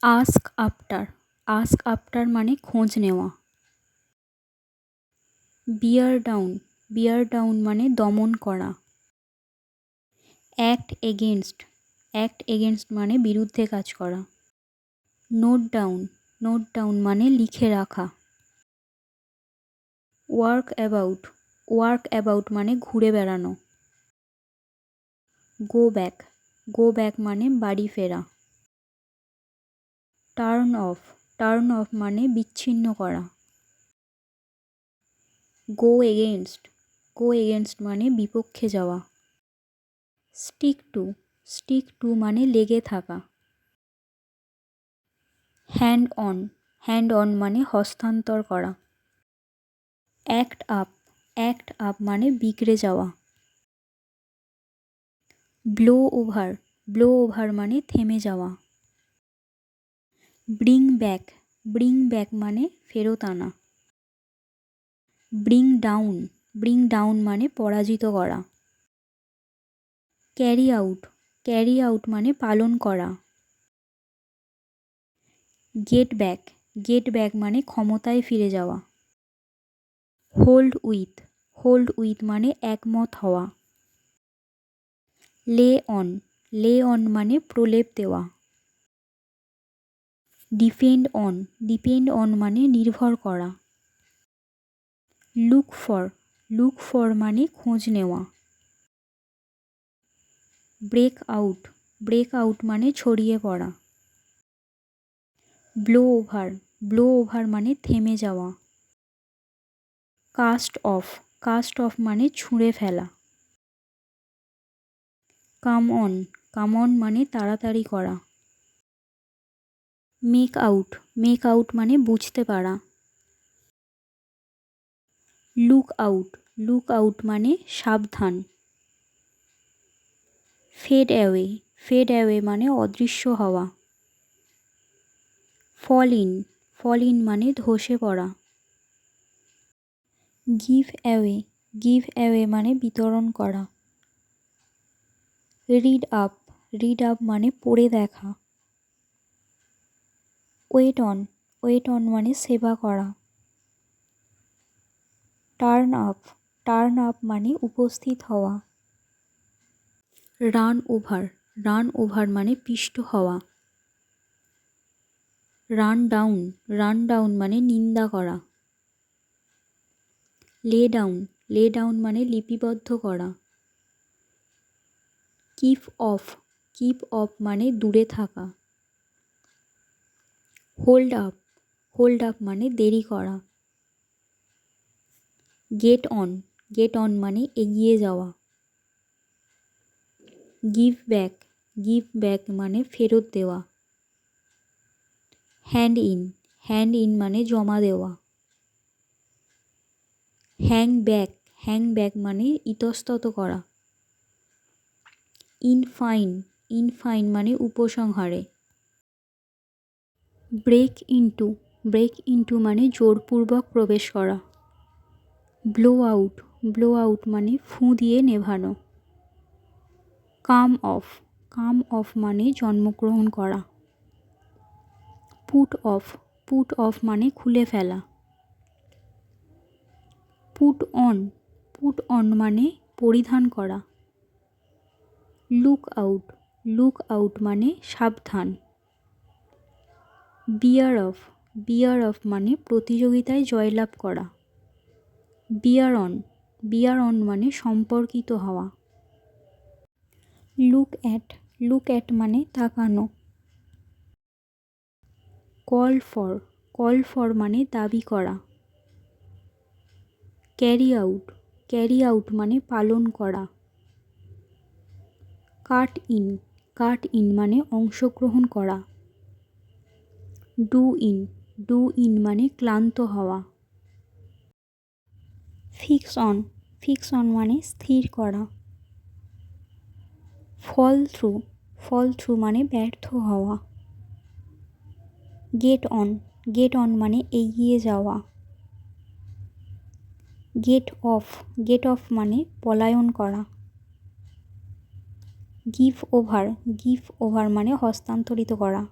Ask after, ask after মানে খোঁজ নেওয়া। বিয়ার ডাউন, বিয়ার ডাউন মানে দমন করা। অ্যাক্ট এগেনস্ট, অ্যাক্ট এগেনস্ট মানে বিরুদ্ধে কাজ করা। নোট ডাউন, নোট ডাউন মানে লিখে রাখা। ওয়ার্ক অ্যাবাউট, ওয়ার্ক অ্যাবাউট মানে ঘুরে বেড়ানো। গো ব্যাক, গো ব্যাক মানে বাড়ি ফেরা। টার্ন অফ, টার্ন অফ মানে বিচ্ছিন্ন করা। গো এগেনস্ট, গো এগেনস্ট মানে বিপক্ষে যাওয়া। স্টিক টু, স্টিক টু মানে লেগে থাকা। হ্যান্ড অন, হ্যান্ড অন মানে হস্তান্তর করা। অ্যাক্ট আপ, অ্যাক্ট আপ মানে বিগড়ে যাওয়া। ব্লো ওভার, ব্লো ওভার মানে থেমে যাওয়া। ব্রিং ব্যাক, ব্রিং ব্যাক মানে ফেরত আনা। ব্রিং ডাউন, ব্রিং ডাউন মানে পরাজিত করা। ক্যারি আউট, ক্যারি আউট মানে পালন করা। গেট ব্যাক, গেট ব্যাক মানে ক্ষমতায় ফিরে যাওয়া। হোল্ড উইথ, হোল্ড উইথ মানে একমত হওয়া। লে অন, লে অন মানে প্রলেপ দেওয়া। ডিপেন্ড অন, ডিপেন্ড অন মানে নির্ভর করা। লুক ফর, লুক ফর মানে খোঁজ নেওয়া। ব্রেক আউট, ব্রেক আউট মানে ছড়িয়ে পড়া। ব্লো ওভার, ব্লো ওভার মানে থেমে যাওয়া। কাস্ট অফ, কাস্ট অফ মানে ছুঁড়ে ফেলা। কাম অন, কাম অন মানে তাড়াতাড়ি করা। মেক আউট, মেক আউট মানে বুঝতে পারা। লুক আউট, লুক আউট মানে সাবধান। ফেড অ্যাওয়ে, ফেড অ্যাওয়ে মানে অদৃশ্য হওয়া। ফল ইন, ফল ইন মানে ধসে পড়া। গিভ অ্যাওয়ে, গিভ অ্যাওয়ে মানে বিতরণ করা। রিড আপ, রিড আপ মানে পড়ে দেখা। ওয়েট অন, ওয়েট অন মানে সেবা করা। টার্ন আপ, টার্ন আপ মানে উপস্থিত হওয়া। রান ওভার, রান ওভার মানে পিষ্ট হওয়া। রান ডাউন, রান ডাউন মানে নিন্দা করা। লে ডাউন, লে ডাউন মানে লিপিবদ্ধ করা। কিপ অফ, কিপ অফ মানে দূরে থাকা। হোল্ড আপ, হোল্ড আপ মানে দেরি করা। গেট অন, গেট অন মানে এগিয়ে যাওয়া। গিভ ব্যাক, গিভ ব্যাক মানে ফেরত দেওয়া। হ্যান্ড ইন, হ্যান্ড ইন মানে জমা দেওয়া। হ্যাং ব্যাক, হ্যাং ব্যাক মানে ইতস্তত করা। ইনফাইন, ইনফাইন মানে উপসংহারে। ব্রেক ইনটু, ব্রেক ইনটু মানে জোরপূর্বক প্রবেশ করা। ব্লো আউট, ব্লো আউট মানে ফুঁ দিয়ে নেভানো। কাম অফ, কাম অফ মানে জন্মগ্রহণ করা। পুট অফ, পুট অফ মানে খুলে ফেলা। পুট অন, পুট অন মানে পরিধান করা। লুক আউট, লুক আউট মানে সাবধান। বিয়ার অফ, বিয়ার অফ মানে প্রতিযোগিতায় জয়লাভ করা। বিয়ার অন, বিয়ার অন মানে সম্পর্কিত হওয়া। লুক অ্যাট, লুক অ্যাট মানে তাকানো। কল ফর, কল ফর মানে দাবি করা। ক্যারি আউট, ক্যারি আউট মানে পালন করা। কাট ইন, কাট ইন মানে অংশগ্রহণ করা। ডু ইন, ডু ইন মানে ক্লান্ত হওয়া। ফিক্স অন, ফিক্স অন মানে স্থির করা। ফল থ্রু, ফল থ্রু মানে ব্যর্থ হওয়া। গেট অন, গেট অন মানে এগিয়ে যাওয়া। গেট অফ, গেট অফ মানে পলায়ন করা। গিভ ওভার, গিভ ওভার মানে হস্তান্তরিত করা।